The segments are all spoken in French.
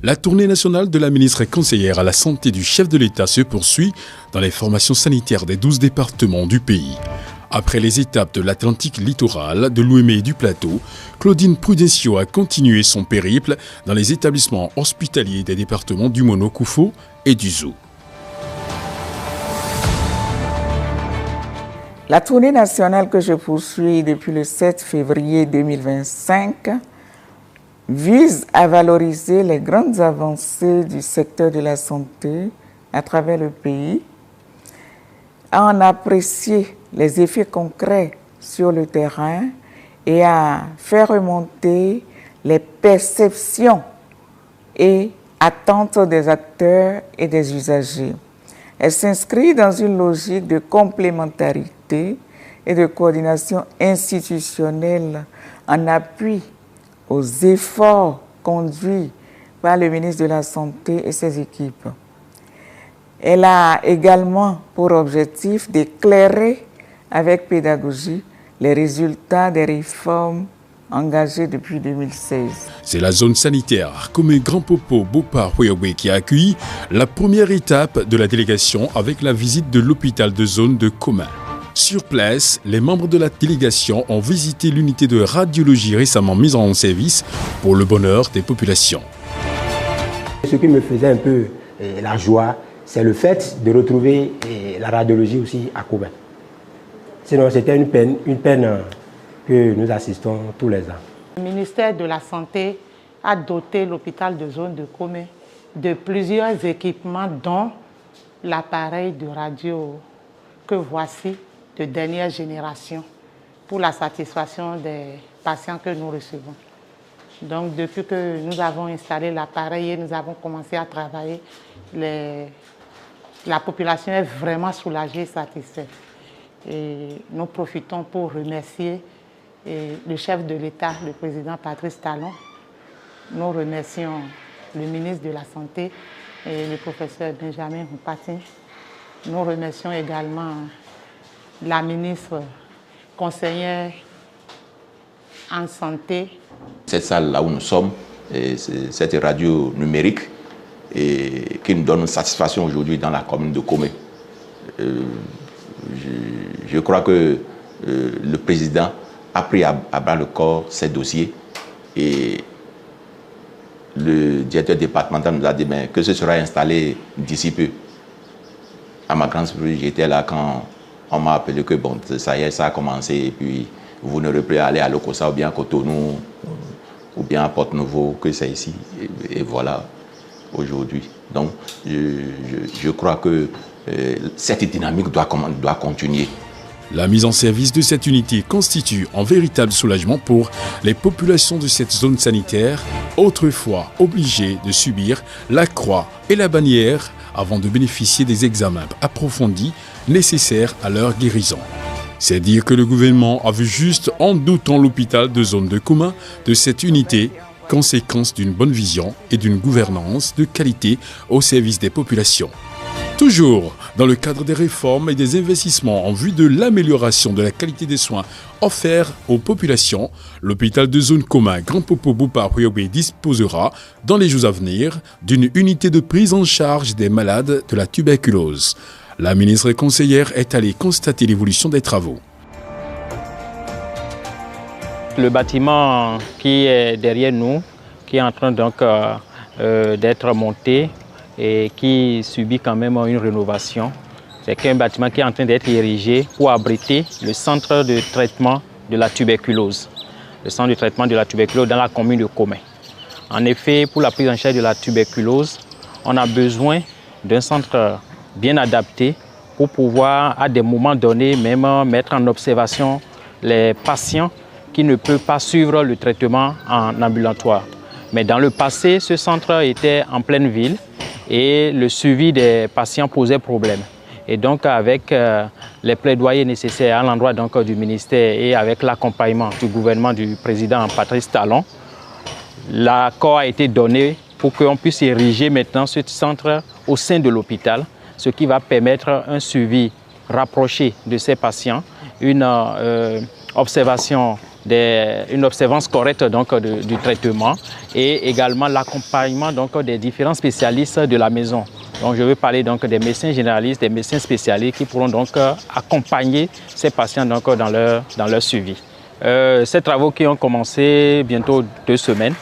La tournée nationale de la ministre et conseillère à la santé du chef de l'État se poursuit dans les formations sanitaires des 12 départements du pays. Après les étapes de l'Atlantique littoral, de l'Ouémé et du Plateau, Claudine Prudencio a continué son périple dans les établissements hospitaliers des départements du Mono-Koufo et du Zou. La tournée nationale que je poursuis depuis le 7 février 2025 vise à valoriser les grandes avancées du secteur de la santé à travers le pays, à en apprécier les effets concrets sur le terrain et à faire remonter les perceptions et attentes des acteurs et des usagers. Elle s'inscrit dans une logique de complémentarité et de coordination institutionnelle en appui aux efforts conduits par le ministre de la Santé et ses équipes. Elle a également pour objectif d'éclairer avec pédagogie les résultats des réformes engagées depuis 2016. C'est la zone sanitaire Komé Grand Popo Bopa Huéoué qui a accueilli la première étape de la délégation avec la visite de l'hôpital de zone de Koma. Sur place, les membres de la délégation ont visité l'unité de radiologie récemment mise en service pour le bonheur des populations. Ce qui me faisait un peu la joie, c'est le fait de retrouver la radiologie aussi à Koma. Sinon, c'était une peine que nous assistons tous les ans. Le ministère de la Santé a doté l'hôpital de zone de Koma de plusieurs équipements, dont l'appareil de radio que voici de dernière génération pour la satisfaction des patients que nous recevons. Donc, depuis que nous avons installé l'appareil et nous avons commencé à travailler, la population est vraiment soulagée et satisfaite. Et nous profitons pour remercier le chef de l'État, le président Patrice Talon. Nous remercions le ministre de la Santé et le professeur Benjamin Mpati. Nous remercions également la ministre conseillère en santé. Cette salle-là où nous sommes, cette radio numérique qui nous donne une satisfaction aujourd'hui dans la commune de Koma. Je crois que le président a pris à bras le corps ces dossiers et le directeur départemental nous a dit que ce sera installé d'ici peu. À ma grande surprise, j'étais là quand on m'a appelé que bon, ça y est, ça a commencé et puis vous n'aurez plus à aller à Lokossa ou bien à Cotonou ou bien à Porte-Nouveau, que c'est ici. Et voilà, aujourd'hui. Donc, je crois que cette dynamique doit continuer. La mise en service de cette unité constitue un véritable soulagement pour les populations de cette zone sanitaire, autrefois obligées de subir la croix et la bannière avant de bénéficier des examens approfondis nécessaires à leur guérison. C'est dire que le gouvernement a vu juste en doutant l'hôpital de zone de Koma de cette unité, conséquence d'une bonne vision et d'une gouvernance de qualité au service des populations. Toujours dans le cadre des réformes et des investissements en vue de l'amélioration de la qualité des soins offerts aux populations, l'hôpital de zone Koma Grand Popo Bopa Huéoué disposera dans les jours à venir d'une unité de prise en charge des malades de la tuberculose. La ministre et conseillère est allée constater l'évolution des travaux. Le bâtiment qui est derrière nous, qui est en train donc d'être monté, et qui subit quand même une rénovation. C'est un bâtiment qui est en train d'être érigé pour abriter le centre de traitement de la tuberculose. Le centre de traitement de la tuberculose dans la commune de Koma. En effet, pour la prise en charge de la tuberculose, on a besoin d'un centre bien adapté pour pouvoir, à des moments donnés, même mettre en observation les patients qui ne peuvent pas suivre le traitement en ambulatoire. Mais dans le passé, ce centre était en pleine ville et le suivi des patients posait problème. Et donc avec les plaidoyers nécessaires à l'endroit du ministère et avec l'accompagnement du gouvernement du président Patrice Talon, l'accord a été donné pour qu'on puisse ériger maintenant ce centre au sein de l'hôpital, ce qui va permettre un suivi rapproché de ces patients, une observation une observance correcte donc, du traitement et également l'accompagnement des différents spécialistes de la maison. Donc, je veux parler donc, des médecins généralistes, des médecins spécialistes qui pourront donc accompagner ces patients donc, dans leur suivi. Ces travaux qui ont commencé bientôt 2 semaines,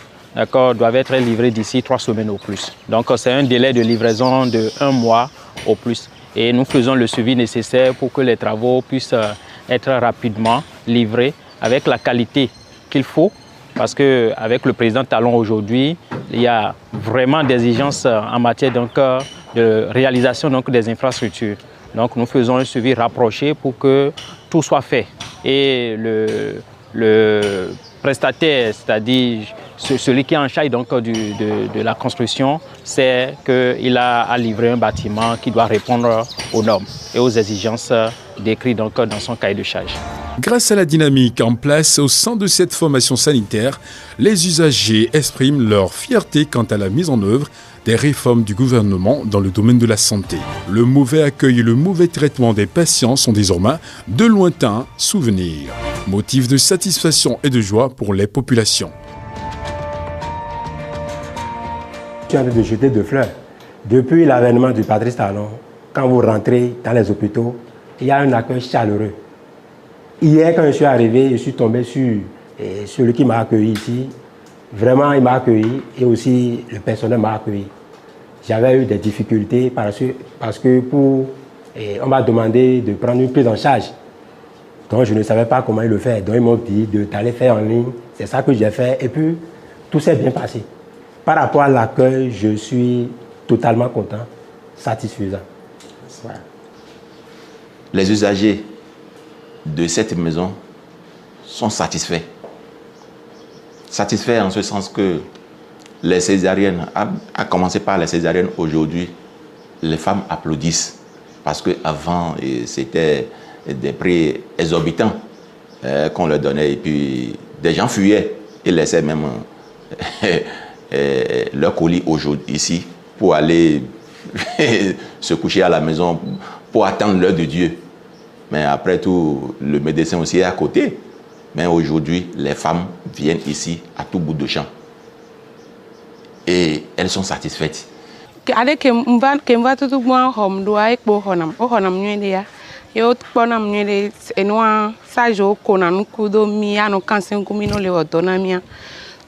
doivent être livrés d'ici 3 semaines au plus. Donc, c'est un délai de livraison de 1 mois au plus. Et nous faisons le suivi nécessaire pour que les travaux puissent être rapidement livrés avec la qualité qu'il faut. Parce qu'avec le président Talon aujourd'hui, il y a vraiment des exigences en matière donc, de réalisation donc, des infrastructures. Donc nous faisons un suivi rapproché pour que tout soit fait. Et le prestataire, c'est-à-dire celui qui est en charge donc, de la construction, c'est qu'il a à livrer un bâtiment qui doit répondre aux normes et aux exigences décrites donc, dans son cahier de charge. Grâce à la dynamique en place au sein de cette formation sanitaire, les usagers expriment leur fierté quant à la mise en œuvre des réformes du gouvernement dans le domaine de la santé. Le mauvais accueil et le mauvais traitement des patients sont désormais de lointains souvenirs, motif de satisfaction et de joie pour les populations. Je suis en train de jeter de fleurs. Depuis l'avènement du Patrice Talon, quand vous rentrez dans les hôpitaux, il y a un accueil chaleureux. Hier, quand je suis arrivé, je suis tombé sur celui qui m'a accueilli ici. Vraiment, il m'a accueilli et aussi le personnel m'a accueilli. J'avais eu des difficultés parce que on m'a demandé de prendre une prise en charge. Donc, je ne savais pas comment il le fait. Donc, ils m'ont dit d'aller faire en ligne. C'est ça que j'ai fait et puis tout s'est bien passé. Par rapport à l'accueil, je suis totalement content, satisfaisant. Voilà. Les usagers de cette maison sont satisfaits. Satisfaits en ce sens que les césariennes, à commencer par les césariennes aujourd'hui, les femmes applaudissent parce qu'avant, c'était des prix exorbitants qu'on leur donnait et puis des gens fuyaient et laissaient même leur colis aujourd'hui ici pour aller se coucher à la maison pour attendre l'heure de Dieu. Mais après tout, le médecin aussi est à côté. Mais aujourd'hui, les femmes viennent ici à tout bout de champ. Et elles sont satisfaites.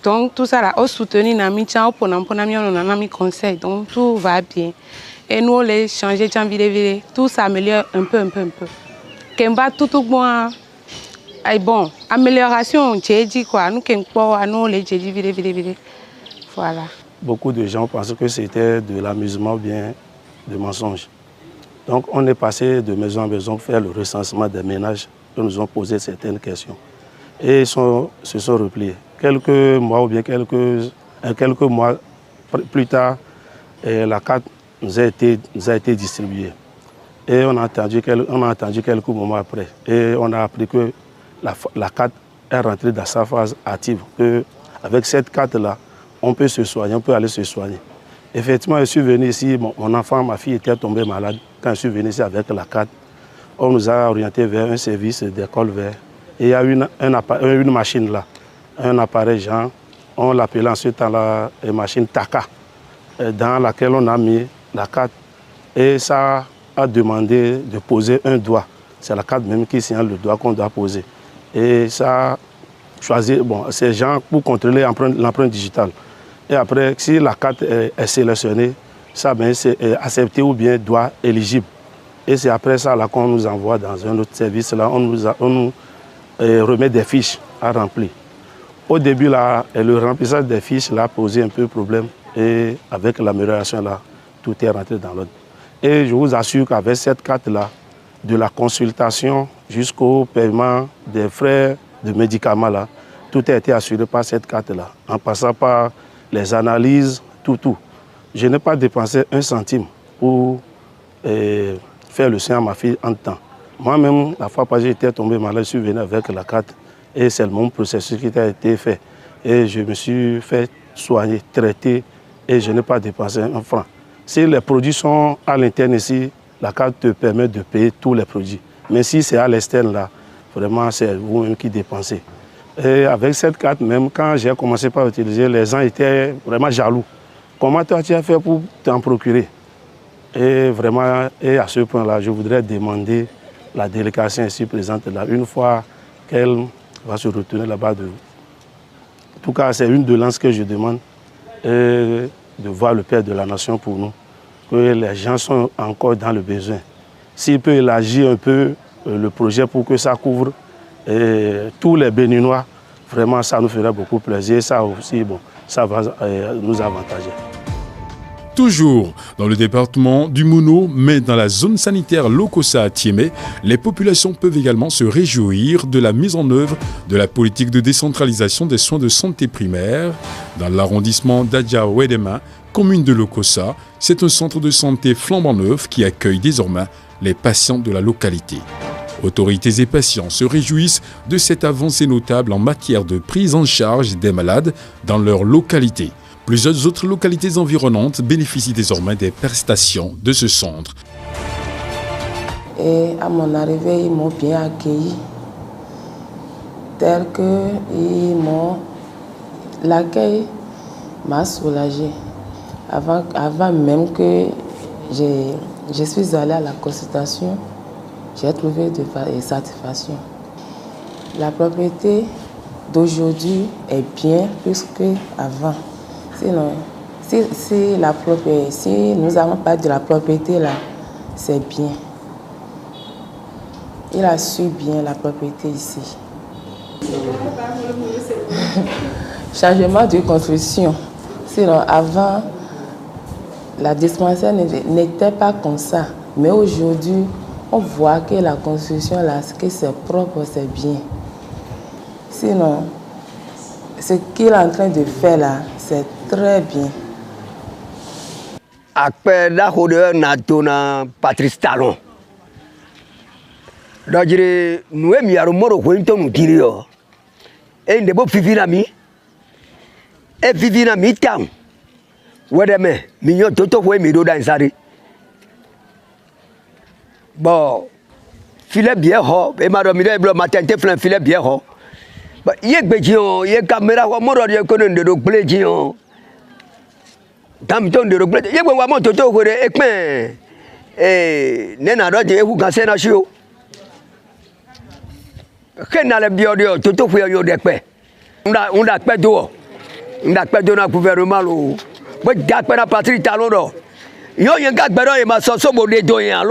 Donc tout ça là, on soutenu nami tchao pour nami conseil, donc tout va bien. Et nous les changer tchao vide, tout s'améliore un peu. Kemba tout bon, bon amélioration, j'ai dit quoi, nous les j'ai dit vide. Voilà. Beaucoup de gens pensaient que c'était de l'amusement ou bien de mensonge. Donc on est passé de maison en maison pour faire le recensement des ménages. Ils nous ont posé certaines questions et se sont repliés. Quelques mois ou bien quelques mois plus tard, la carte nous a été distribuée. Et on a attendu quelques moments après. Et on a appris que la carte est rentrée dans sa phase active. Avec cette carte-là, on peut se soigner, on peut aller se soigner. Effectivement, je suis venu ici, mon enfant, ma fille était tombée malade. Quand je suis venu ici avec la carte, on nous a orienté vers un service d'école vert. Et il y a une machine là. Un appareil genre, on l'appelait ensuite la machine TACA, dans laquelle on a mis la carte. Et ça a demandé de poser un doigt. C'est la carte même qui signale le doigt qu'on doit poser. Et ça a choisi, ces gens pour contrôler l'empreinte digitale. Et après, si la carte est sélectionnée, ça c'est accepté ou bien doigt éligible. Et c'est après ça qu'on nous envoie dans un autre service. Là, on nous remet des fiches à remplir. Au début, là, le remplissage des fiches a posé un peu de problème. Et avec l'amélioration, là, tout est rentré dans l'ordre. Et je vous assure qu'avec cette carte-là, de la consultation jusqu'au paiement des frais de médicaments, là, tout a été assuré par cette carte-là. En passant par les analyses, tout. Je n'ai pas dépensé 1 centime pour faire le soin à ma fille en temps. Moi-même, la fois passée, j'étais tombé malade, je suis venu avec la carte. Et c'est mon processus qui a été fait. Et je me suis fait soigner, traiter, et je n'ai pas dépensé 1 franc. Si les produits sont à l'interne ici, la carte te permet de payer tous les produits. Mais si c'est à l'externe, là, vraiment, c'est vous-même qui dépensez. Et avec cette carte, même quand j'ai commencé par utiliser, les gens étaient vraiment jaloux. Comment toi tu as fait pour t'en procurer? Et vraiment, et à ce point-là, je voudrais demander la délégation ici présente là, une fois qu'elle va se retourner là-bas. En tout cas, c'est une de lances que je demande, de voir le Père de la Nation pour nous, que les gens sont encore dans le besoin. S'il peut élargir un peu le projet pour que ça couvre tous les Béninois, vraiment ça nous ferait beaucoup plaisir. Ça aussi, bon, ça va nous avantager. Toujours dans le département du Mouno, mais dans la zone sanitaire Lokossa à Thiémé, les populations peuvent également se réjouir de la mise en œuvre de la politique de décentralisation des soins de santé primaire. Dans l'arrondissement d'Adja-Wedema, commune de Lokossa, c'est un centre de santé flambant neuf qui accueille désormais les patients de la localité. Autorités et patients se réjouissent de cette avancée notable en matière de prise en charge des malades dans leur localité. Plusieurs autres localités environnantes bénéficient désormais des prestations de ce centre. Et à mon arrivée, ils m'ont bien accueilli, tel que l'accueil m'a soulagée. Avant même que je suis allée à la consultation, j'ai trouvé de satisfaction. La propriété d'aujourd'hui est bien plus qu'avant. Sinon, si nous n'avons pas de la propriété là, c'est bien. Il a su bien la propriété ici. Changement de construction. Sinon, avant, la dispensaire n'était pas comme ça. Mais aujourd'hui, on voit que la construction là, que c'est propre, c'est bien. Sinon, ce qu'il est en train de faire là, c'est très bien. Après la rodeur, nous avons Patrice Talon. Donc, nous avons mis au Wellington, nous disons. Et nous avons fait un et vivre dans mi-temps. Wedeme, mignon toto fouet mi do dans sari. Bon, filet bien haut, et madame il est blanc matin te flan filet bien haut. Bah, yek bejion, yek caméra wa moro de konen de do plejion. Tam ton de do plejion, yek wa mon toto fouet ekmen. Nena do je hu ganse na shio. Kena le bio dio toto fouet yo dekpe. On a pe do. On a pe do na gouvernement lo. Moi, je suis Patrice Talon. Je suis un gars qui m'a sorti de doyen.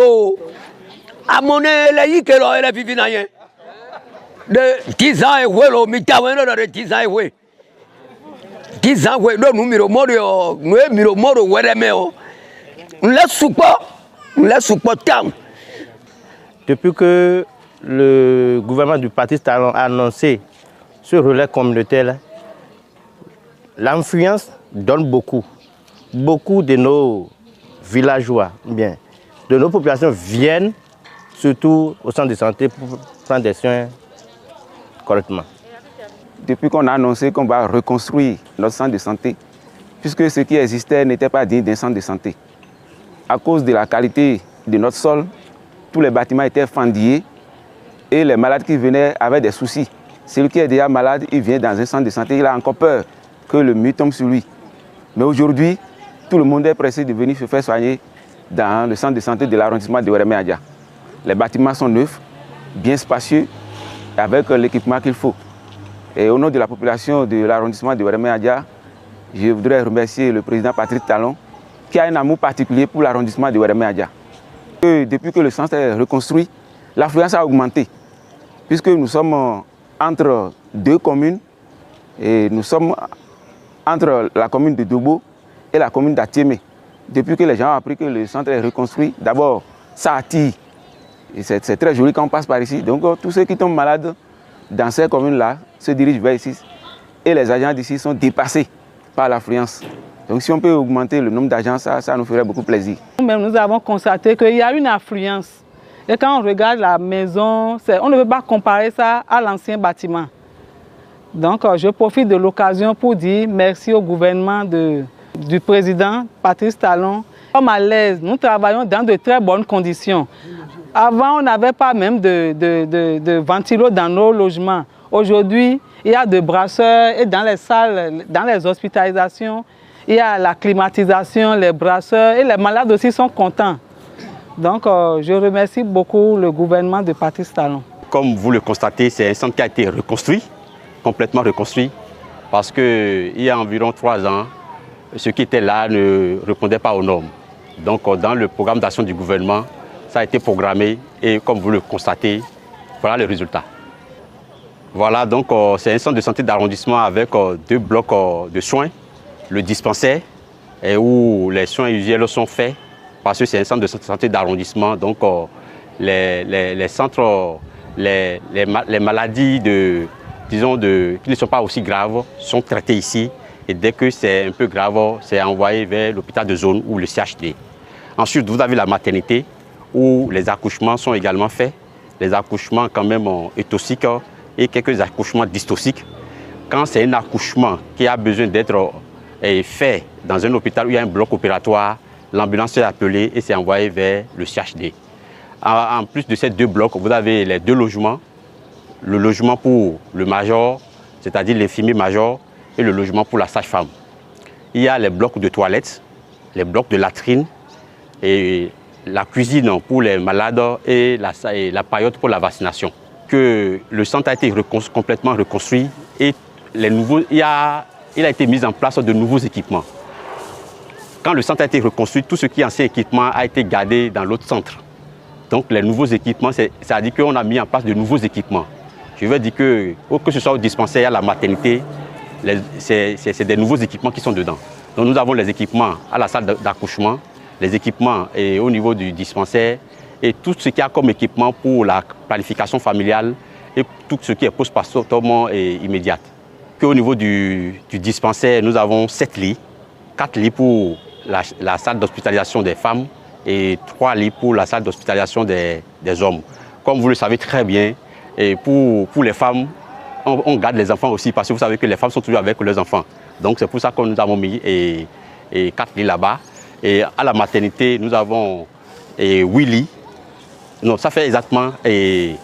À mon élevé, il a vécu de 10 ans, il a 10 ans. 10 ans, nous sommes depuis que le gouvernement du Patrice Talon a annoncé ce relais communautaire, l'influence donne beaucoup. Beaucoup de nos villageois, bien, de nos populations viennent surtout au centre de santé pour prendre des soins correctement. Depuis qu'on a annoncé qu'on va reconstruire notre centre de santé, puisque ce qui existait n'était pas digne d'un centre de santé. À cause de la qualité de notre sol, tous les bâtiments étaient fendillés et les malades qui venaient avaient des soucis. Celui qui est déjà malade, il vient dans un centre de santé, il a encore peur que le mur tombe sur lui. Mais aujourd'hui, tout le monde est pressé de venir se faire soigner dans le centre de santé de l'arrondissement de Wereme-Adja. Les bâtiments sont neufs, bien spacieux, avec l'équipement qu'il faut. Et au nom de la population de l'arrondissement de Wereme-Adja, je voudrais remercier le président Patrice Talon, qui a un amour particulier pour l'arrondissement de Wereme-Adja. Depuis que le centre est reconstruit, l'affluence a augmenté, puisque nous sommes entre deux communes, et nous sommes entre la commune de Dobo et la commune d'Atiémé. Depuis que les gens ont appris que le centre est reconstruit, d'abord, ça attire. Et c'est très joli quand on passe par ici. Donc, tous ceux qui tombent malades dans ces communes-là se dirigent vers ici. Et les agents d'ici sont dépassés par l'affluence. Donc, si on peut augmenter le nombre d'agents, ça nous ferait beaucoup plaisir. Nous-mêmes, nous avons constaté qu'il y a une affluence. Et quand on regarde la maison, on ne peut pas comparer ça à l'ancien bâtiment. Donc, je profite de l'occasion pour dire merci au gouvernement du président Patrice Talon. Nous sommes à l'aise, nous travaillons dans de très bonnes conditions. Avant, on n'avait pas même de ventilo dans nos logements. Aujourd'hui, il y a des brasseurs et dans les salles, dans les hospitalisations, il y a la climatisation, les brasseurs et les malades aussi sont contents. Donc, je remercie beaucoup le gouvernement de Patrice Talon. Comme vous le constatez, c'est un centre qui a été reconstruit, complètement reconstruit, parce qu'il y a environ 3 ans, ceux qui étaient là ne répondaient pas aux normes. Donc, dans le programme d'action du gouvernement, ça a été programmé et comme vous le constatez, voilà le résultat. Voilà, donc c'est un centre de santé d'arrondissement avec 2 blocs de soins, le dispensaire où les soins usuels sont faits parce que c'est un centre de santé d'arrondissement. Donc les centres, les maladies qui ne sont pas aussi graves sont traitées ici et dès que c'est un peu grave, c'est envoyé vers l'hôpital de zone ou le CHD. Ensuite, vous avez la maternité où les accouchements sont également faits, les accouchements quand même étociques et quelques accouchements dystociques. Quand c'est un accouchement qui a besoin d'être fait dans un hôpital où il y a un bloc opératoire, l'ambulance est appelée et c'est envoyé vers le CHD. En plus de ces 2 blocs, vous avez les 2 logements. Le logement pour le major, c'est-à-dire l'infirmier major, et le logement pour la sage-femme. Il y a les blocs de toilettes, les blocs de latrines et la cuisine pour les malades et la paillote pour la vaccination. Que le centre a été complètement reconstruit et il a été mis en place de nouveaux équipements. Quand le centre a été reconstruit, tout ce qui est ancien équipement a été gardé dans l'autre centre. Donc les nouveaux équipements, ça veut dire qu'on a mis en place de nouveaux équipements. Je veux dire que ce soit au dispensaire, à la maternité, c'est des nouveaux équipements qui sont dedans. Donc nous avons les équipements à la salle d'accouchement, les équipements au niveau du dispensaire, et tout ce qu'il y a comme équipement pour la planification familiale et tout ce qui est post-partum immédiate. Au niveau du dispensaire, nous avons 7 lits, 4 lits pour la salle d'hospitalisation des femmes et 3 lits pour la salle d'hospitalisation des hommes. Comme vous le savez très bien, et pour les femmes, on garde les enfants aussi parce que vous savez que les femmes sont toujours avec leurs enfants. Donc c'est pour ça que nous avons mis 4 lits là-bas. Et à la maternité, nous avons 8 lits. Non, ça fait exactement 8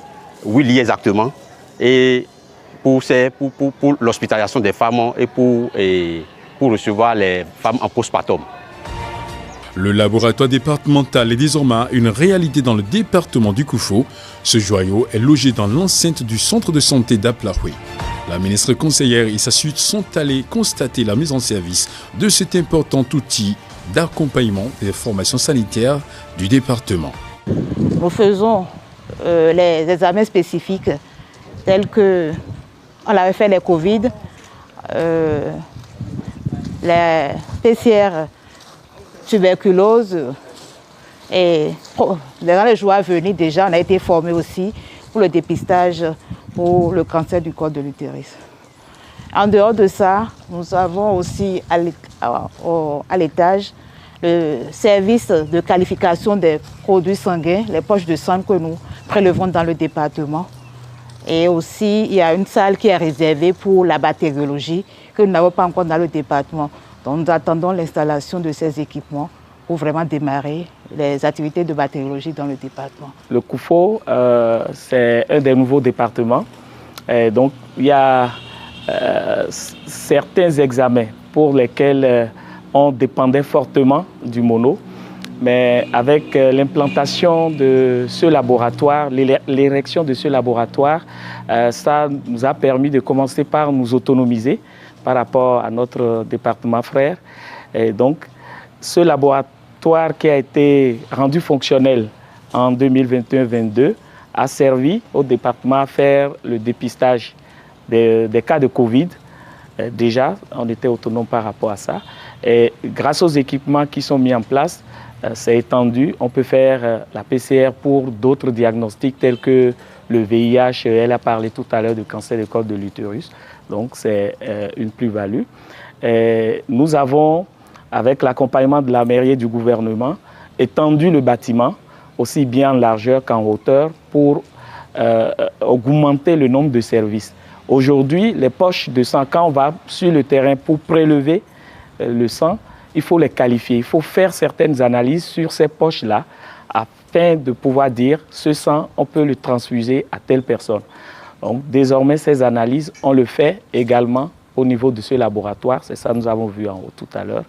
lits exactement. Et pour l'hospitalisation des femmes et pour recevoir les femmes en postpartum. Le laboratoire départemental est désormais une réalité dans le département du Koufo. Ce joyau est logé dans l'enceinte du centre de santé d'Aplahoui. La ministre conseillère et sa suite sont allées constater la mise en service de cet important outil d'accompagnement des formations sanitaires du département. Nous faisons les examens spécifiques tels que on avait fait les Covid, les PCR tuberculose et dans les jours à venir déjà on a été formé aussi pour le dépistage pour le cancer du col de l'utérus. En dehors de ça, nous avons aussi à l'étage le service de qualification des produits sanguins, les poches de sang que nous prélevons dans le département. Et aussi, il y a une salle qui est réservée pour la bactériologie que nous n'avons pas encore dans le département. Donc nous attendons l'installation de ces équipements pour vraiment démarrer les activités de bactériologie dans le département. Le Koufo, c'est un des nouveaux départements. Et donc il y a certains examens pour lesquels on dépendait fortement du mono. Mais avec l'implantation de ce laboratoire, l'érection de ce laboratoire, ça nous a permis de commencer par nous autonomiser par rapport à notre département frère. Et donc, ce laboratoire qui a été rendu fonctionnel en 2021-22 a servi au département à faire le dépistage des cas de Covid. Déjà, on était autonome par rapport à ça. Et grâce aux équipements qui sont mis en place, c'est étendu. On peut faire la PCR pour d'autres diagnostics tels que le VIH. Elle a parlé tout à l'heure du cancer du col de l'utérus. Donc, c'est une plus-value. Nous avons, avec l'accompagnement de la mairie et du gouvernement, étendu le bâtiment, aussi bien en largeur qu'en hauteur, pour augmenter le nombre de services. Aujourd'hui, les poches de sang, quand on va sur le terrain pour prélever le sang, il faut les qualifier. Il faut faire certaines analyses sur ces poches-là afin de pouvoir dire ce sang, on peut le transfuser à telle personne. Donc désormais, ces analyses, on le fait également au niveau de ce laboratoire. C'est ça que nous avons vu en haut tout à l'heure.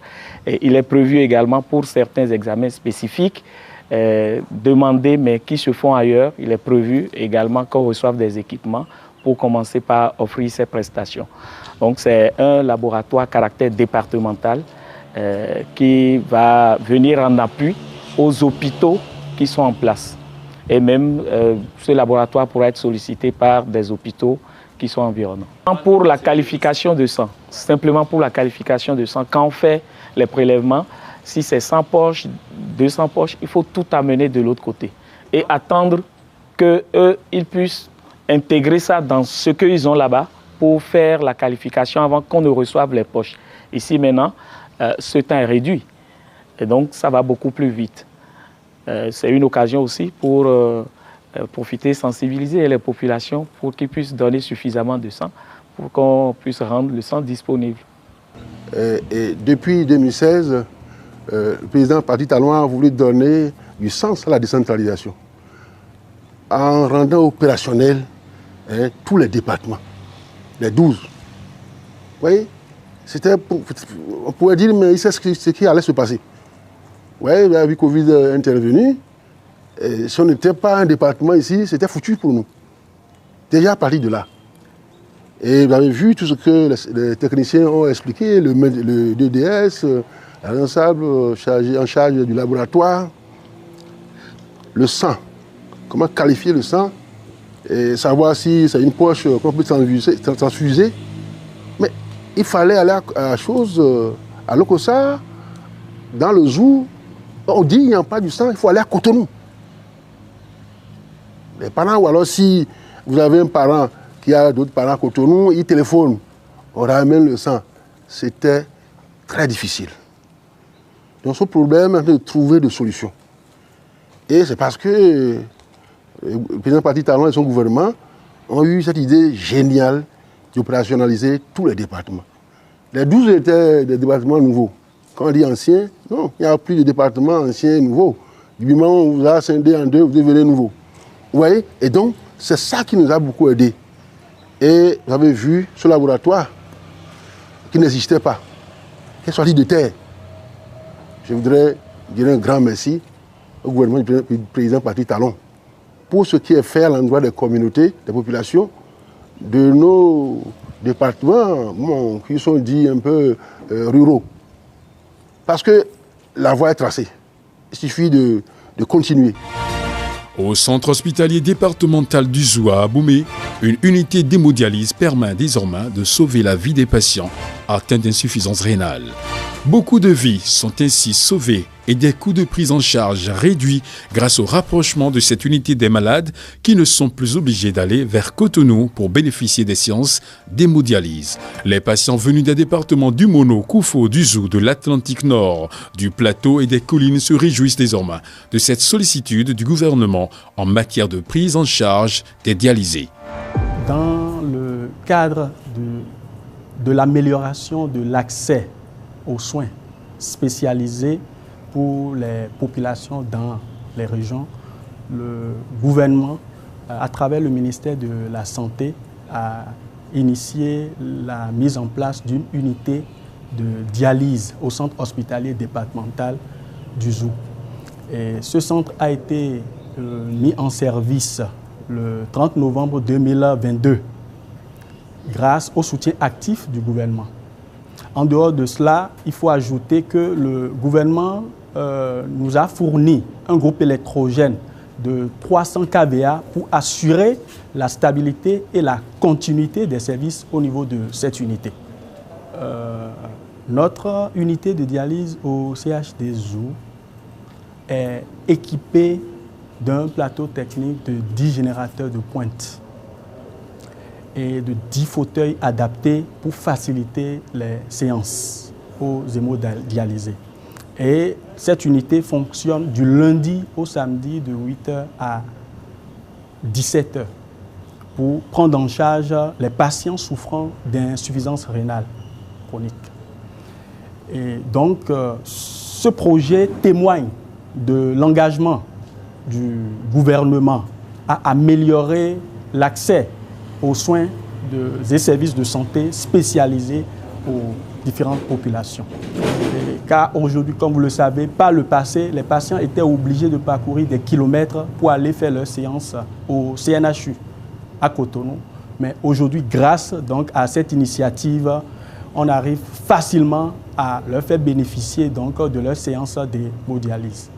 Et il est prévu également pour certains examens spécifiques demandés, mais qui se font ailleurs. Il est prévu également qu'on reçoive des équipements pour commencer par offrir ces prestations. Donc c'est un laboratoire à caractère départemental qui va venir en appui aux hôpitaux qui sont en place. Et même ce laboratoire pourra être sollicité par des hôpitaux qui sont environnants. Pour la qualification de sang, simplement pour la qualification de sang, quand on fait les prélèvements, si c'est 100 poches, 200 poches, il faut tout amener de l'autre côté et attendre qu'ils puissent intégrer ça dans ce qu'ils ont là-bas pour faire la qualification avant qu'on ne reçoive les poches. Ici maintenant, ce temps est réduit et donc ça va beaucoup plus vite. C'est une occasion aussi pour profiter, sensibiliser les populations pour qu'ils puissent donner suffisamment de sang pour qu'on puisse rendre le sang disponible. Et depuis 2016, le président Patrice Talon a voulu donner du sens à la décentralisation en rendant opérationnels tous les départements, les 12. Vous voyez, on pourrait dire, mais il sait ce qui allait se passer. Oui, avec le Covid intervenu, si on n'était pas un département ici, c'était foutu pour nous. Déjà à partir de là. Et vous avez vu tout ce que les techniciens ont expliqué, le DDS, la responsable en charge du laboratoire, le sang, comment qualifier le sang, et savoir si c'est une poche qu'on peut transfuser. Mais il fallait aller à la chose, à l'Okosa, dans le zoo. On dit qu'il n'y a pas du sang, il faut aller à Cotonou. Les parents, ou alors si vous avez un parent qui a d'autres parents à Cotonou, il téléphone, on ramène le sang. C'était très difficile. Donc ce problème, c'est de trouver des solutions. Et c'est parce que le président Patrice Talon et son gouvernement ont eu cette idée géniale d'opérationnaliser tous les départements. Les 12 étaient des départements nouveaux. Quand on dit ancien, non, il n'y a plus de départements anciens et nouveaux. Du moment où on vous a scindé en deux, vous devenez nouveau. Vous voyez? Et donc, c'est ça qui nous a beaucoup aidé. Et vous avez vu ce laboratoire qui n'existait pas, qui est sorti de terre. Je voudrais dire un grand merci au gouvernement du président Patrice Talon pour ce qui est fait à l'endroit des communautés, des populations, de nos départements qui sont dits un peu ruraux. Parce que la voie est tracée. Il suffit de continuer. Au centre hospitalier départemental du Zou à Aboumé, une unité d'hémodialyse permet désormais de sauver la vie des patients atteints d'insuffisance rénale. Beaucoup de vies sont ainsi sauvées et des coûts de prise en charge réduits grâce au rapprochement de cette unité des malades qui ne sont plus obligés d'aller vers Cotonou pour bénéficier des séances d'hémodialyse. Les patients venus des départements du Mono, Koufo, du Zou, de l'Atlantique Nord, du Plateau et des collines se réjouissent désormais de cette sollicitude du gouvernement en matière de prise en charge des dialysés. Dans le cadre de l'amélioration de l'accès aux soins spécialisés pour les populations dans les régions, le gouvernement, à travers le ministère de la Santé, a initié la mise en place d'une unité de dialyse au centre hospitalier départemental du Zou. Et ce centre a été mis en service le 30 novembre 2022 grâce au soutien actif du gouvernement. En dehors de cela, il faut ajouter que le gouvernement nous a fourni un groupe électrogène de 300 kVA pour assurer la stabilité et la continuité des services au niveau de cette unité. Notre unité de dialyse au CHD Zou est équipée d'un plateau technique de 10 générateurs de pointe et de 10 fauteuils adaptés pour faciliter les séances aux hémodialysés. Et cette unité fonctionne du lundi au samedi de 8h à 17h pour prendre en charge les patients souffrant d'insuffisance rénale chronique. Et donc, ce projet témoigne de l'engagement du gouvernement à améliorer l'accès aux soins des services de santé spécialisés aux différentes populations. Car aujourd'hui, comme vous le savez, par le passé, les patients étaient obligés de parcourir des kilomètres pour aller faire leur séance au CNHU à Cotonou. Mais aujourd'hui, grâce donc à cette initiative, on arrive facilement à leur faire bénéficier donc de leur séance d'hémodialyse.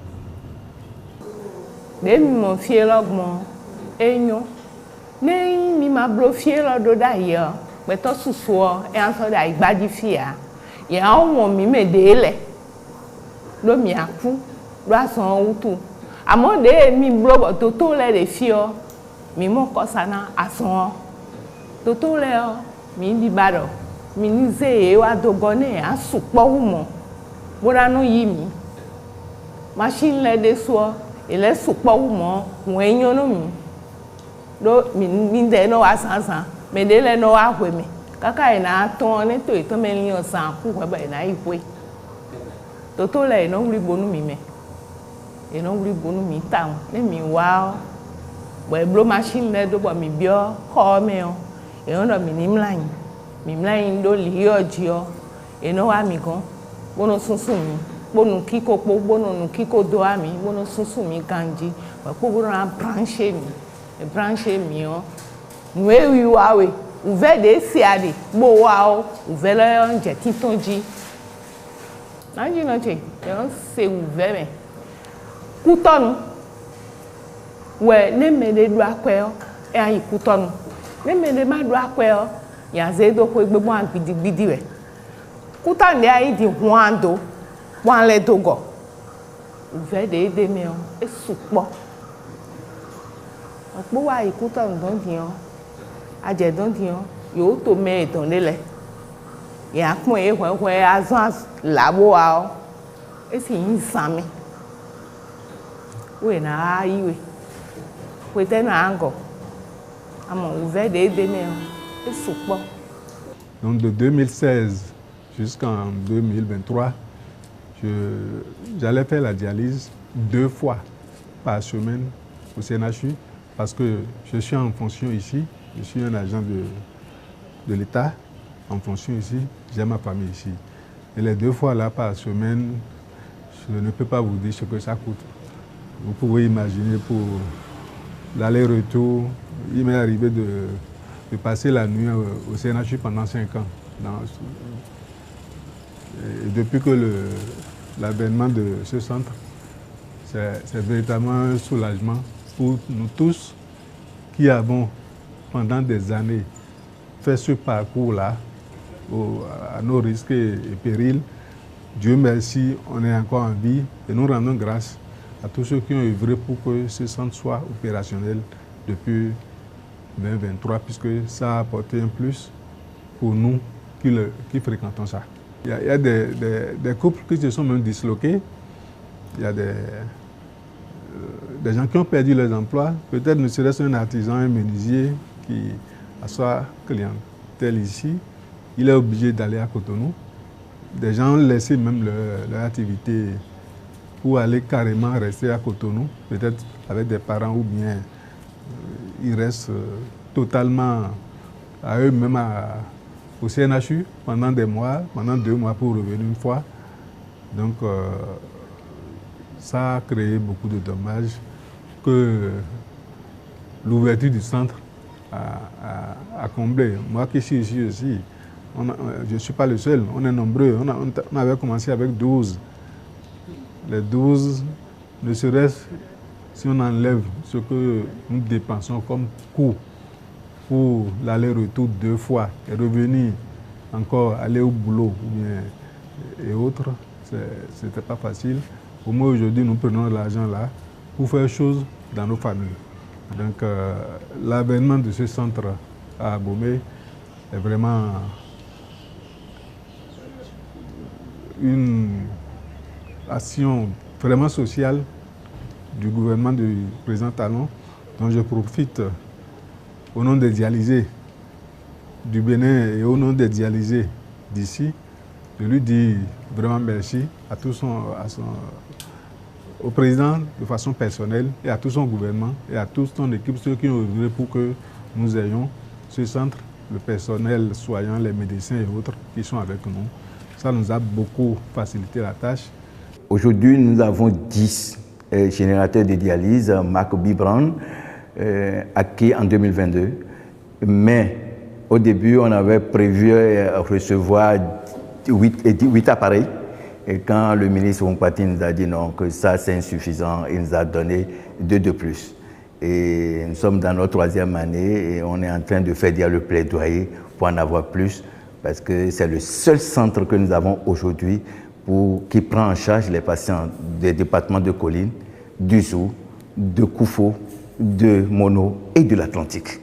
Machine le de so et le soupa ou mon wenyo no mi do mi de no asansan me de le no ahwe mi kaka ina ton ne to me li osan ku we ba ina ihwe to le no wuri bonu mi me e no wuri bonu mi tam ne mi wa bo e blo machine le do bo mi bio ho me o e no mi mlain do li ojo e no wa mi gan bono sunsun mi bonu kiko po bono kiko do ami bono susu mi kanji wa po bono brancher mi o nwe wi wa we uve de siade bo wa o uve le onje titonji nanji no che yo se uve me kutonu we ne me de do akwe o e ayi kutonu ne me de ma do akwe o ya ze do ko gbegbo an gidigidi we kutanu de ayi di huando wan le dogo uve de me o e supo opo wa ikuta ndon dian aje don dian yo to me don lele ya pon e hwe azan labo a o e si yin sami we na ayi we te na ango amo uve de me o e supo. Donc de 2016 jusqu'en 2023 j'allais faire la dialyse 2 fois par semaine au CNHU parce que je suis en fonction ici, je suis un agent de l'État en fonction ici, j'ai ma famille ici. Et les 2 fois là par semaine, je ne peux pas vous dire ce que ça coûte. Vous pouvez imaginer pour l'aller-retour, il m'est arrivé de passer la nuit au CNHU pendant 5 ans. Et depuis que l'avènement de ce centre, c'est véritablement un soulagement pour nous tous qui avons pendant des années fait ce parcours-là à nos risques et périls. Dieu merci, on est encore en vie et nous rendons grâce à tous ceux qui ont œuvré pour que ce centre soit opérationnel depuis 2023, puisque ça a apporté un plus pour nous qui fréquentons ça. Il y a des couples qui se sont même disloqués. Il y a des gens qui ont perdu leurs emplois. Peut-être ne serait-ce un artisan, un menuisier qui a sa clientèle ici. Il est obligé d'aller à Cotonou. Des gens ont laissé même leur activité pour aller carrément rester à Cotonou, peut-être avec des parents ou bien ils restent totalement à eux-mêmes au CNHU pendant des mois, pendant 2 mois pour revenir une fois. Donc ça a créé beaucoup de dommages que l'ouverture du centre a comblé. Moi qui suis ici aussi, je ne suis pas le seul, on est nombreux. On avait commencé avec 12. Les 12, ne serait-ce si on enlève ce que nous dépensons comme coût pour l'aller-retour 2 fois et revenir encore aller au boulot et autres, c'était pas facile. Au moins aujourd'hui, nous prenons l'argent là pour faire chose dans nos familles. Donc l'avènement de ce centre à Abomey est vraiment une action vraiment sociale du gouvernement du président Talon, dont je profite au nom des dialysés du Bénin et au nom des dialysés d'ici, je lui dis vraiment merci au président de façon personnelle et à tout son gouvernement et à toute son équipe, ceux qui ont œuvré pour que nous ayons ce centre, le personnel soignant, les médecins et autres qui sont avec nous. Ça nous a beaucoup facilité la tâche. Aujourd'hui, nous avons 10 générateurs de dialyse marque B-Brown acquis en 2022. Mais au début, on avait prévu recevoir 8 appareils. Et quand le ministre Wompati nous a dit non, que ça c'est insuffisant, il nous a donné 2 de plus. Et nous sommes dans notre 3e année et on est en train de faire le plaidoyer pour en avoir plus, parce que c'est le seul centre que nous avons aujourd'hui qui prend en charge les patients des départements de Colline, du Zou, de Koufo, de Mono et de l'Atlantique.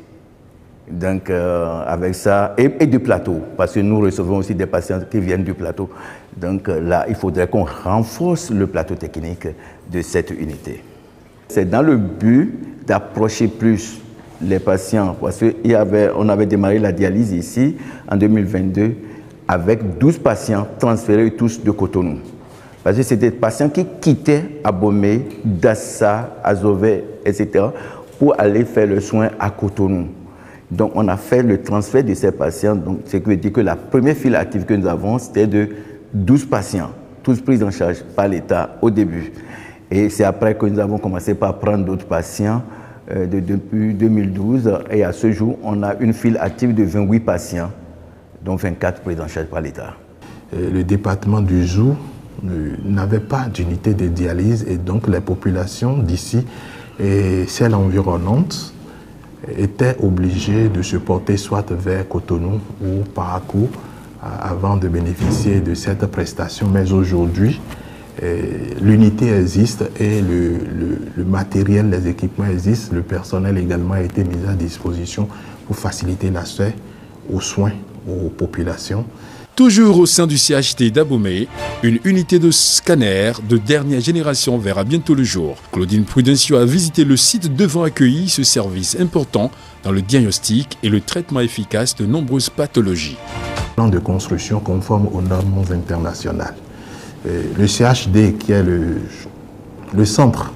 Donc avec ça, et du plateau, parce que nous recevons aussi des patients qui viennent du plateau. Donc là, il faudrait qu'on renforce le plateau technique de cette unité. C'est dans le but d'approcher plus les patients, parce qu'on avait démarré la dialyse ici en 2022 avec 12 patients transférés tous de Cotonou. Parce que c'était des patients qui quittaient Abomey, Dassa, Azové, etc. pour aller faire le soin à Cotonou. Donc on a fait le transfert de ces patients, donc ce qui veut dire que la première file active que nous avons, c'était de 12 patients, tous pris en charge par l'État au début. Et c'est après que nous avons commencé par prendre d'autres patients depuis 2012. Et à ce jour, on a une file active de 28 patients, dont 24 pris en charge par l'État. Le département du Zou n'avait pas d'unité de dialyse et donc les populations d'ici et celles environnantes étaient obligées de se porter soit vers Cotonou ou Parakou avant de bénéficier de cette prestation. Mais aujourd'hui, l'unité existe et le matériel, les équipements existent, le personnel également a été mis à disposition pour faciliter l'accès aux soins aux populations. Toujours au sein du CHT d'Abomey, une unité de scanner de dernière génération verra bientôt le jour. Claudine Prudencio a visité le site devant accueillir ce service important dans le diagnostic et le traitement efficace de nombreuses pathologies. Plan de construction conforme aux normes internationales. Le CHD, qui est le centre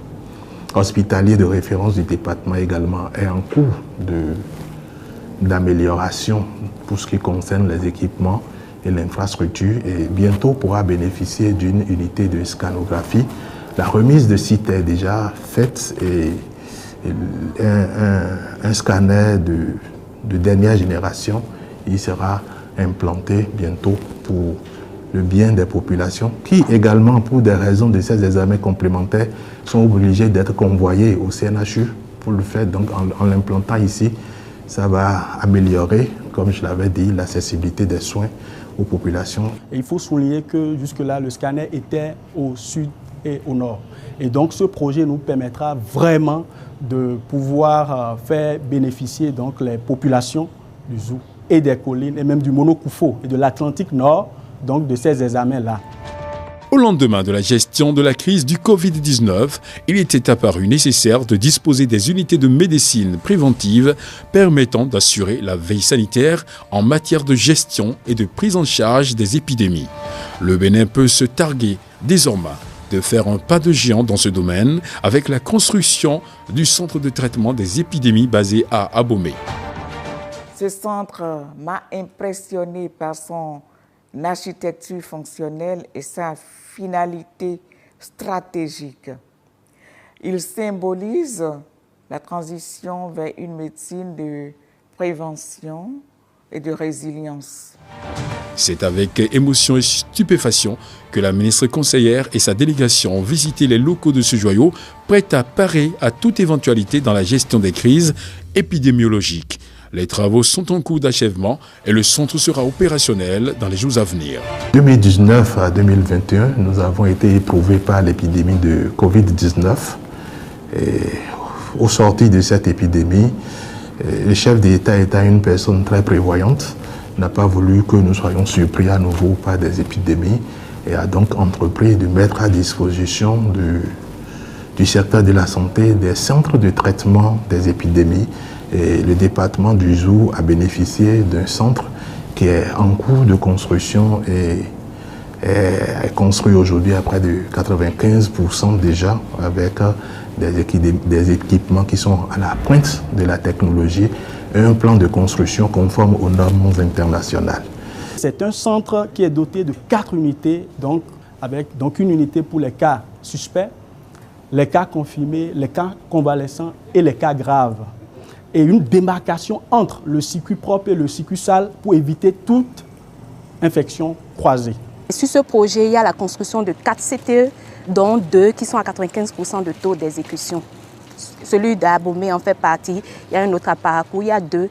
hospitalier de référence du département également, est en cours d'amélioration pour ce qui concerne les équipements et l'infrastructure et bientôt pourra bénéficier d'une unité de scanographie. La remise de site est déjà faite et un scanner de dernière génération, il sera implanté bientôt pour le bien des populations qui également, pour des raisons de ces examens complémentaires, sont obligés d'être convoyés au CNHU pour le faire. Donc en l'implantant ici, ça va améliorer, comme je l'avais dit, l'accessibilité des soins aux populations. Et il faut souligner que jusque-là, le scanner était au sud et au nord. Et donc ce projet nous permettra vraiment de pouvoir faire bénéficier donc, les populations du Zou et des collines, et même du Mono-Koufo et de l'Atlantique Nord, donc de ces examens-là. Au lendemain de la gestion de la crise du Covid-19, il était apparu nécessaire de disposer des unités de médecine préventive permettant d'assurer la veille sanitaire en matière de gestion et de prise en charge des épidémies. Le Bénin peut se targuer désormais de faire un pas de géant dans ce domaine avec la construction du centre de traitement des épidémies basé à Abomey. Ce centre m'a impressionné par son architecture fonctionnelle et sa finalité stratégique. Il symbolise la transition vers une médecine de prévention et de résilience. C'est avec émotion et stupéfaction que la ministre conseillère et sa délégation ont visité les locaux de ce joyau, prêts à parer à toute éventualité dans la gestion des crises épidémiologiques. Les travaux sont en cours d'achèvement et le centre sera opérationnel dans les jours à venir. 2019 à 2021, nous avons été éprouvés par l'épidémie de Covid-19. Au sortir de cette épidémie, le chef d'État étant une personne très prévoyante, n'a pas voulu que nous soyons surpris à nouveau par des épidémies et a donc entrepris de mettre à disposition du secteur de la santé des centres de traitement des épidémies. Et le département du Zou a bénéficié d'un centre qui est en cours de construction et est construit aujourd'hui à près de 95% déjà avec des équipements qui sont à la pointe de la technologie. et un plan de construction conforme aux normes internationales. C'est un centre qui est doté de 4 unités, avec une unité pour les cas suspects, les cas confirmés, les cas convalescents et les cas graves. Et une démarcation entre le circuit propre et le circuit sale pour éviter toute infection croisée. Sur ce projet, il y a la construction de 4 CTE, dont 2 qui sont à 95% de taux d'exécution. Celui d'Abomey en fait partie. Il y a un autre à Parakou, il y a 2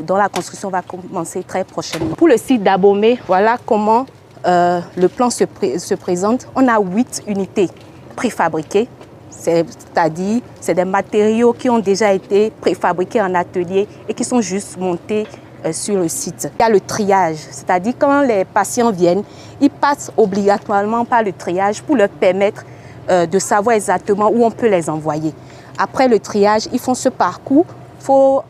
dont la construction va commencer très prochainement. Pour le site d'Abomey, voilà comment le plan se présente. On a 8 unités préfabriquées, c'est-à-dire c'est des matériaux qui ont déjà été préfabriqués en atelier et qui sont juste montés sur le site. Il y a le triage, c'est-à-dire quand les patients viennent, ils passent obligatoirement par le triage pour leur permettre de savoir exactement où on peut les envoyer. Après le triage, ils font ce parcours. Il faut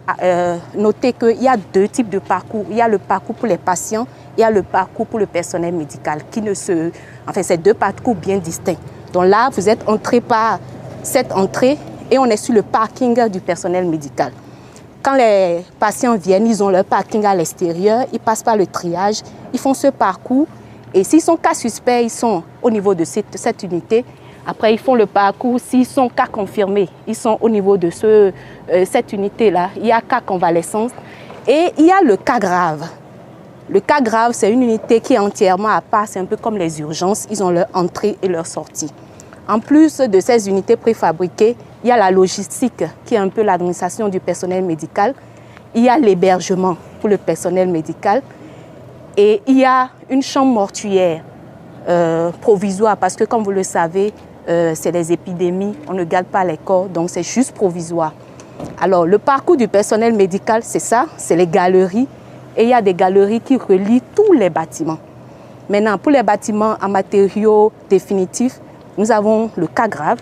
noter qu'il y a 2 types de parcours. Il y a le parcours pour les patients, il y a le parcours pour le personnel médical. Enfin, c'est 2 parcours bien distincts. Donc là, vous êtes entré par cette entrée et on est sur le parking du personnel médical. Quand les patients viennent, ils ont leur parking à l'extérieur, ils passent par le triage, ils font ce parcours. Et s'ils sont cas suspects, ils sont au niveau de cette unité. Après, ils font le parcours. S'ils sont cas confirmés, ils sont au niveau de cette unité-là. Il y a cas convalescence et il y a le cas grave. Le cas grave, c'est une unité qui est entièrement à part. C'est un peu comme les urgences. Ils ont leur entrée et leur sortie. En plus de ces unités préfabriquées, il y a la logistique qui est un peu l'administration du personnel médical. Il y a l'hébergement pour le personnel médical. Et il y a une chambre mortuaire provisoire parce que, comme vous le savez, c'est des épidémies, on ne garde pas les corps, donc c'est juste provisoire. Alors, le parcours du personnel médical, c'est ça, c'est les galeries. Et il y a des galeries qui relient tous les bâtiments. Maintenant, pour les bâtiments en matériaux définitifs, nous avons le cas grave.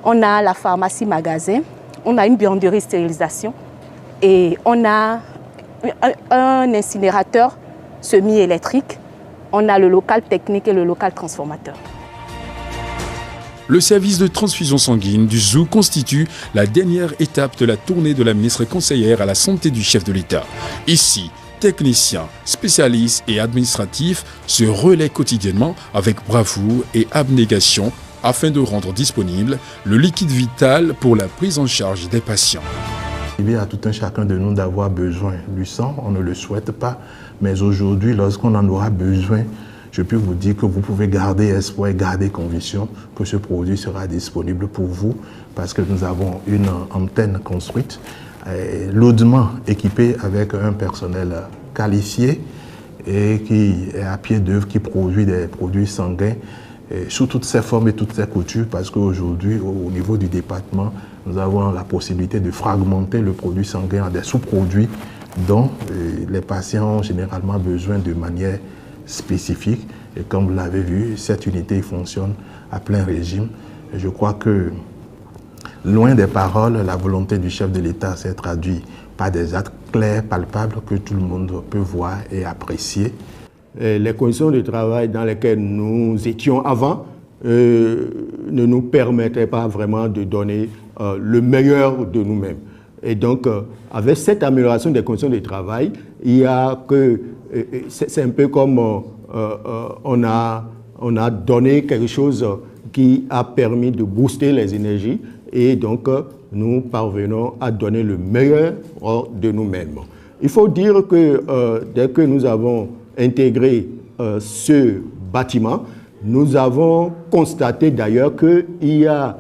On a la pharmacie-magasin, on a une buanderie stérilisation et on a un incinérateur semi-électrique. On a le local technique et le local transformateur. Le service de transfusion sanguine du ZOO constitue la dernière étape de la tournée de la ministre conseillère à la santé du chef de l'État. Ici, techniciens, spécialistes et administratifs se relaient quotidiennement avec bravoure et abnégation afin de rendre disponible le liquide vital pour la prise en charge des patients. Il y a tout un chacun de nous d'avoir besoin du sang, on ne le souhaite pas, mais aujourd'hui, lorsqu'on en aura besoin, je peux vous dire que vous pouvez garder espoir et garder conviction que ce produit sera disponible pour vous parce que nous avons une antenne construite, lourdement équipée avec un personnel qualifié et qui est à pied d'œuvre, qui produit des produits sanguins sous toutes ses formes et toutes ses coutures parce qu'aujourd'hui, au niveau du département, nous avons la possibilité de fragmenter le produit sanguin en des sous-produits dont les patients ont généralement besoin de manière spécifique. Et comme vous l'avez vu, cette unité fonctionne à plein régime. Et je crois que, loin des paroles, la volonté du chef de l'État s'est traduite par des actes clairs, palpables, que tout le monde peut voir et apprécier. Les conditions de travail dans lesquelles nous étions avant ne nous permettaient pas vraiment de donner le meilleur de nous-mêmes. Et donc, avec cette amélioration des conditions de travail, il y a que c'est un peu comme on a donné quelque chose qui a permis de booster les énergies et donc nous parvenons à donner le meilleur de nous-mêmes. Il faut dire que dès que nous avons intégré ce bâtiment, nous avons constaté d'ailleurs qu'il y a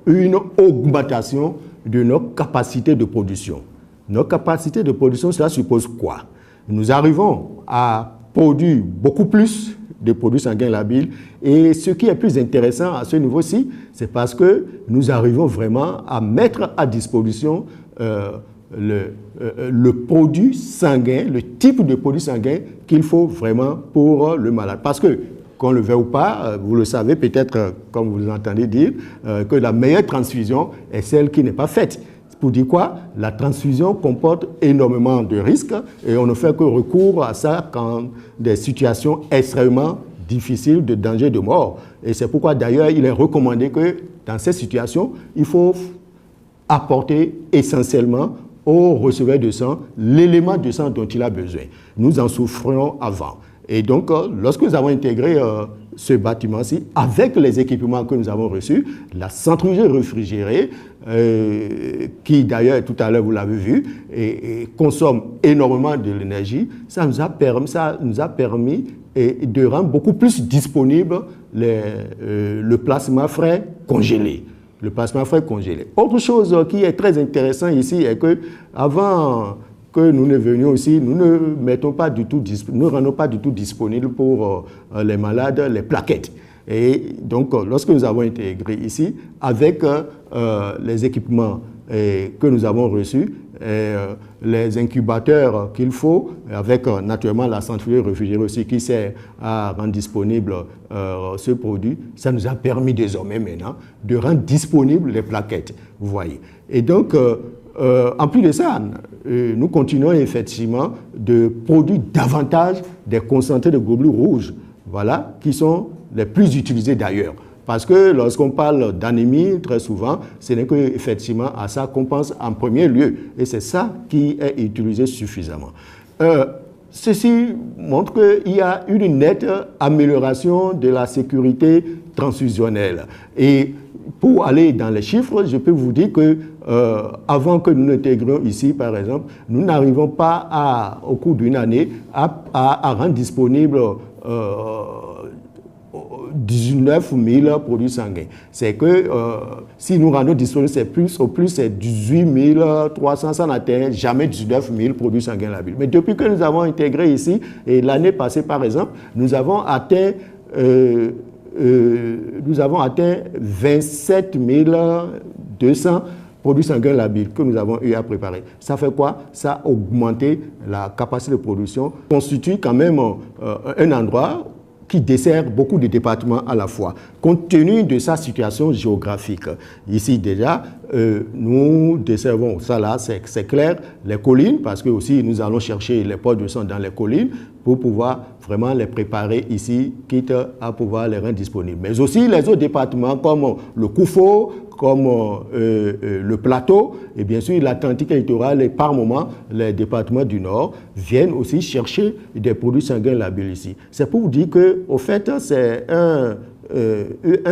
une augmentation de nos capacités de production. Nos capacités de production, cela suppose quoi? Nous arrivons à produire beaucoup plus de produits sanguins labiles et ce qui est plus intéressant à ce niveau-ci, c'est parce que nous arrivons vraiment à mettre à disposition le produit sanguin, le type de produit sanguin qu'il faut vraiment pour le malade. Parce que, qu'on le veuille ou pas, vous le savez peut-être, comme vous l'entendez dire, que la meilleure transfusion est celle qui n'est pas faite. Pour dire quoi? La transfusion comporte énormément de risques et on ne fait que recours à ça quand des situations extrêmement difficiles de danger de mort. Et c'est pourquoi d'ailleurs il est recommandé que dans ces situations, il faut apporter essentiellement au receveur de sang l'élément de sang dont il a besoin. Nous en souffrions avant. Et donc, lorsque nous avons intégré ce bâtiment-ci, avec les équipements que nous avons reçus, la centrifugée réfrigérée, qui d'ailleurs, tout à l'heure, vous l'avez vu, et consomme énormément de l'énergie, ça nous a permis de rendre beaucoup plus disponible le plasma frais congelé. Le plasma frais congelé. Autre chose qui est très intéressant ici est que avant que nous ne venions ici, nous ne rendons pas du tout disponible pour les malades les plaquettes. Et donc, lorsque nous avons intégré ici, avec les équipements que nous avons reçus, les incubateurs qu'il faut, avec naturellement la centrifugée réfrigérée aussi qui sert à rendre disponible ce produit, ça nous a permis désormais maintenant de rendre disponibles les plaquettes, vous voyez. Et donc, en plus de ça, nous continuons effectivement de produire davantage des concentrés de globules rouges, voilà, qui sont les plus utilisés d'ailleurs. Parce que lorsqu'on parle d'anémie, très souvent, ce n'est qu'effectivement à ça qu'on pense en premier lieu. Et c'est ça qui est utilisé suffisamment. Ceci montre qu'il y a une nette amélioration de la sécurité transfusionnelle. Et pour aller dans les chiffres, je peux vous dire que avant que nous l'intégrions ici, par exemple, nous n'arrivons pas au cours d'une année à rendre disponible 19 000 produits sanguins. C'est que si nous rendons disponible, au plus c'est 18 300, ça n'atteint jamais 19 000 produits sanguins labiles. Mais depuis que nous avons intégré ici, et l'année passée par exemple, nous avons atteint 27 200 produits sanguins labiles que nous avons eu à préparer. Ça fait quoi? Ça a augmenté la capacité de production, constitue quand même un endroit qui dessert beaucoup de départements à la fois, compte tenu de sa situation géographique. Ici déjà, nous desservons, ça là c'est clair, les collines, parce que aussi nous allons chercher les poches de sang dans les collines pour pouvoir vraiment les préparer ici, quitte à pouvoir les rendre disponibles. Mais aussi les autres départements comme le Koufo, comme le Plateau, et bien sûr l'Atlantique littoral et par moment les départements du Nord viennent aussi chercher des produits sanguins labiles ici. C'est pour vous dire qu'au fait, c'est un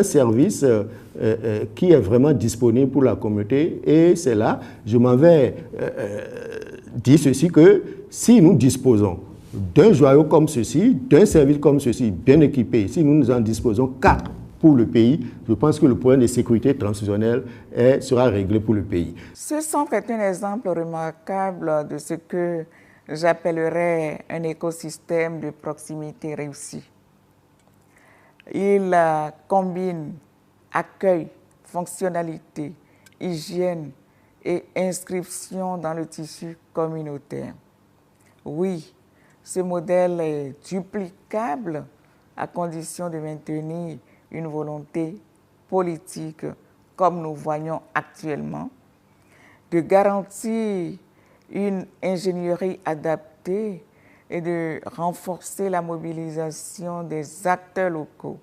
service qui est vraiment disponible pour la communauté, et c'est là, je m'en vais dire ceci, que si nous disposons d'un joyau comme ceci, d'un service comme ceci, bien équipé, si nous en disposons 4 pour le pays, je pense que le problème de sécurité transfusionnelle sera réglé pour le pays. Ce centre est un exemple remarquable de ce que j'appellerais un écosystème de proximité réussi. Il combine accueil, fonctionnalité, hygiène et inscription dans le tissu communautaire. Oui, ce modèle est duplicable à condition de maintenir une volonté politique, comme nous voyons actuellement, de garantir une ingénierie adaptée et de renforcer la mobilisation des acteurs locaux.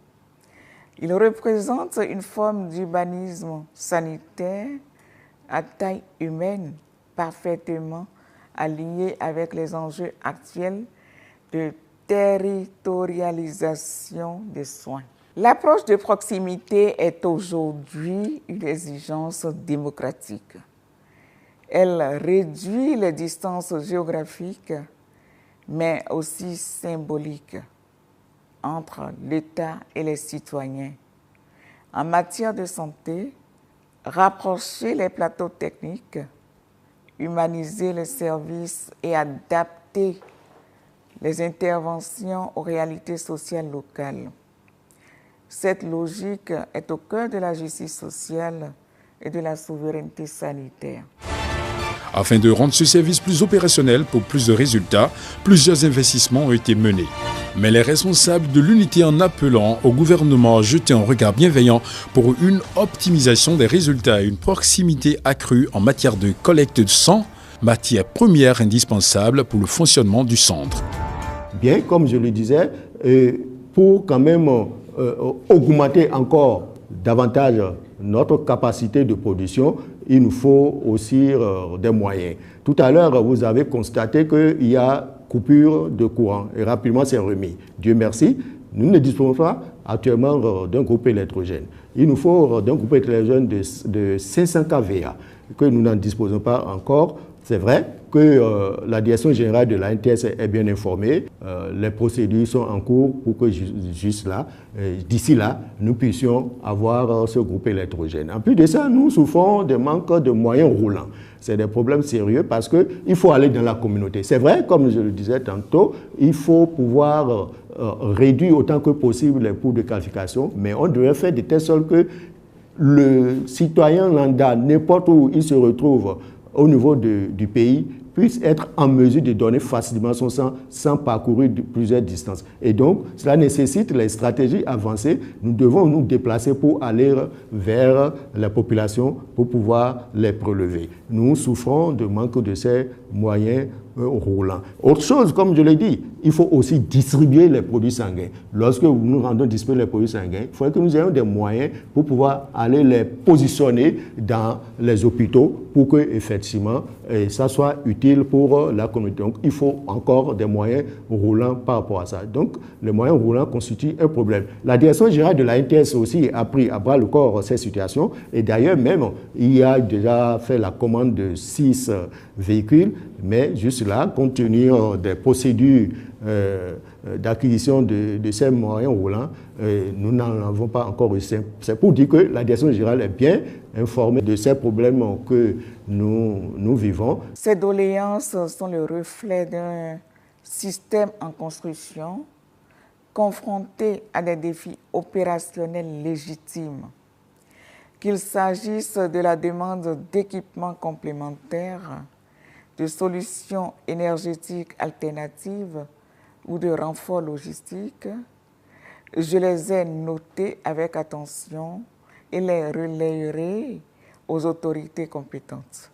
Il représente une forme d'urbanisme sanitaire à taille humaine, parfaitement aligné avec les enjeux actuels de territorialisation des soins. L'approche de proximité est aujourd'hui une exigence démocratique. Elle réduit les distances géographiques, mais aussi symboliques, entre l'État et les citoyens. En matière de santé, rapprocher les plateaux techniques, humaniser les services et adapter les interventions aux réalités sociales locales. Cette logique est au cœur de la justice sociale et de la souveraineté sanitaire. Afin de rendre ce service plus opérationnel pour plus de résultats, plusieurs investissements ont été menés. Mais les responsables de l'unité, en appelant au gouvernement à jeter un regard bienveillant pour une optimisation des résultats et une proximité accrue en matière de collecte de sang, matière première indispensable pour le fonctionnement du centre. Bien, comme je le disais, pour quand même augmenter encore davantage notre capacité de production, il nous faut aussi des moyens. Tout à l'heure, vous avez constaté qu'il y a coupure de courant et rapidement c'est remis. Dieu merci, nous ne disposons pas actuellement d'un groupe électrogène. Il nous faut d'un groupe électrogène de 500 kVA que nous n'en disposons pas encore. C'est vrai que la direction générale de la NTS est bien informée. Les procédures sont en cours pour que d'ici là, nous puissions avoir ce groupe électrogène. En plus de ça, nous souffrons de manque de moyens roulants. C'est des problèmes sérieux parce qu'il faut aller dans la communauté. C'est vrai, comme je le disais tantôt, il faut pouvoir réduire autant que possible les coûts de qualification, mais on devrait faire de telle sorte que le citoyen lambda, n'importe où il se retrouve au niveau du pays, puisse être en mesure de donner facilement son sang sans parcourir plusieurs distances. Et donc, cela nécessite les stratégies avancées. Nous devons nous déplacer pour aller vers la population pour pouvoir les prélever. Nous souffrons de manque de ces moyens roulants. Autre chose, comme je l'ai dit, il faut aussi distribuer les produits sanguins. Lorsque nous rendons distribuer les produits sanguins, il faudrait que nous ayons des moyens pour pouvoir aller les positionner dans les hôpitaux pour que, effectivement, ça soit utile pour la communauté. Donc, il faut encore des moyens roulants par rapport à ça. Donc, les moyens roulants constituent un problème. La direction générale de la NTS aussi a pris à bras le corps ces situations. Et d'ailleurs, même, il a déjà fait la commande de 6 véhicules, mais juste là, compte tenu des procédures d'acquisition de ces moyens roulants, nous n'en avons pas encore eu. C'est pour dire que la direction générale est bien informée de ces problèmes que nous vivons. Ces doléances sont le reflet d'un système en construction confronté à des défis opérationnels légitimes, qu'il s'agisse de la demande d'équipements complémentaires, de solutions énergétiques alternatives ou de renforts logistiques. Je les ai notés avec attention et les relayerai aux autorités compétentes.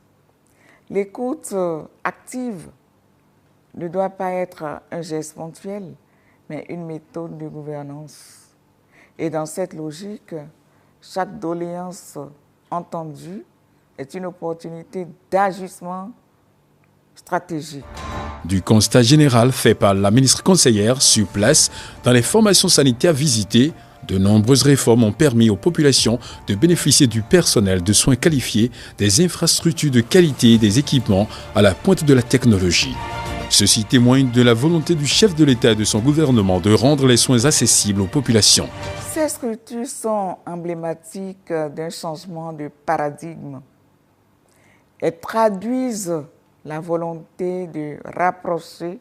L'écoute active ne doit pas être un geste ponctuel, mais une méthode de gouvernance. Et dans cette logique, chaque doléance entendue est une opportunité d'ajustement stratégique. Du constat général fait par la ministre conseillère sur place dans les formations sanitaires visitées, de nombreuses réformes ont permis aux populations de bénéficier du personnel de soins qualifiés, des infrastructures de qualité et des équipements à la pointe de la technologie. Ceci témoigne de la volonté du chef de l'État et de son gouvernement de rendre les soins accessibles aux populations. Ces structures sont emblématiques d'un changement de paradigme. Elles traduisent la volonté de rapprocher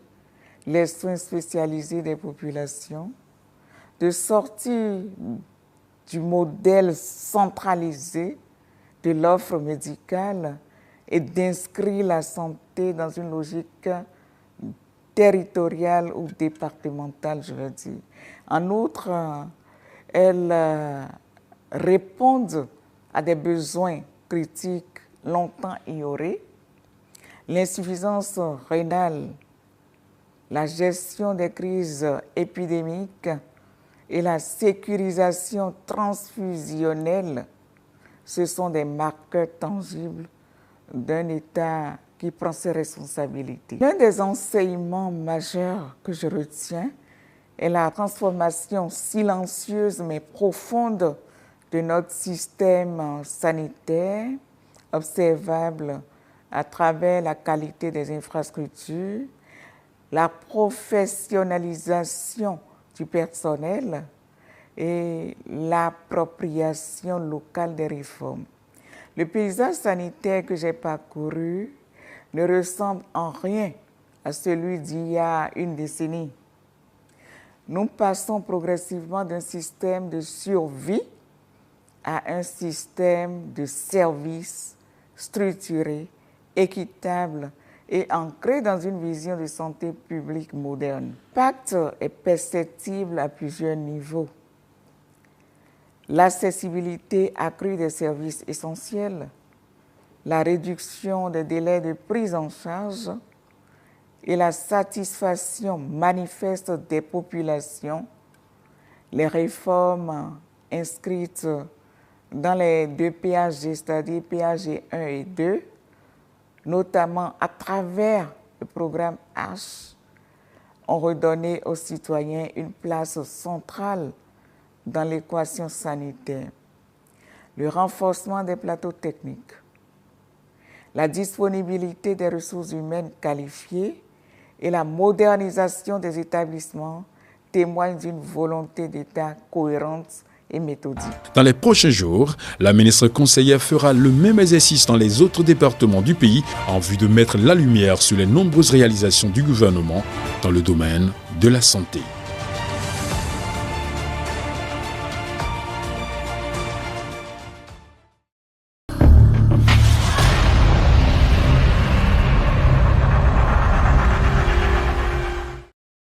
les soins spécialisés des populations, de sortir du modèle centralisé de l'offre médicale et d'inscrire la santé dans une logique territoriale ou départementale, je veux dire. En outre, elles répondent à des besoins critiques longtemps ignorés. L'insuffisance rénale, la gestion des crises épidémiques et la sécurisation transfusionnelle, ce sont des marqueurs tangibles d'un État qui prend ses responsabilités. L'un des enseignements majeurs que je retiens est la transformation silencieuse mais profonde de notre système sanitaire, observable à travers la qualité des infrastructures, la professionnalisation du personnel et l'appropriation locale des réformes. Le paysage sanitaire que j'ai parcouru ne ressemble en rien à celui d'il y a une décennie. Nous passons progressivement d'un système de survie à un système de service structuré, équitable et ancré dans une vision de santé publique moderne. L'impact est perceptible à plusieurs niveaux. L'accessibilité accrue des services essentiels, la réduction des délais de prise en charge et la satisfaction manifeste des populations, les réformes inscrites dans les 2 PAG, c'est-à-dire PAG 1 et 2, notamment à travers le programme H, ont redonné aux citoyens une place centrale dans l'équation sanitaire. Le renforcement des plateaux techniques, la disponibilité des ressources humaines qualifiées et la modernisation des établissements témoignent d'une volonté d'État cohérente et méthodique. Dans les prochains jours, la ministre conseillère fera le même exercice dans les autres départements du pays en vue de mettre la lumière sur les nombreuses réalisations du gouvernement dans le domaine de la santé.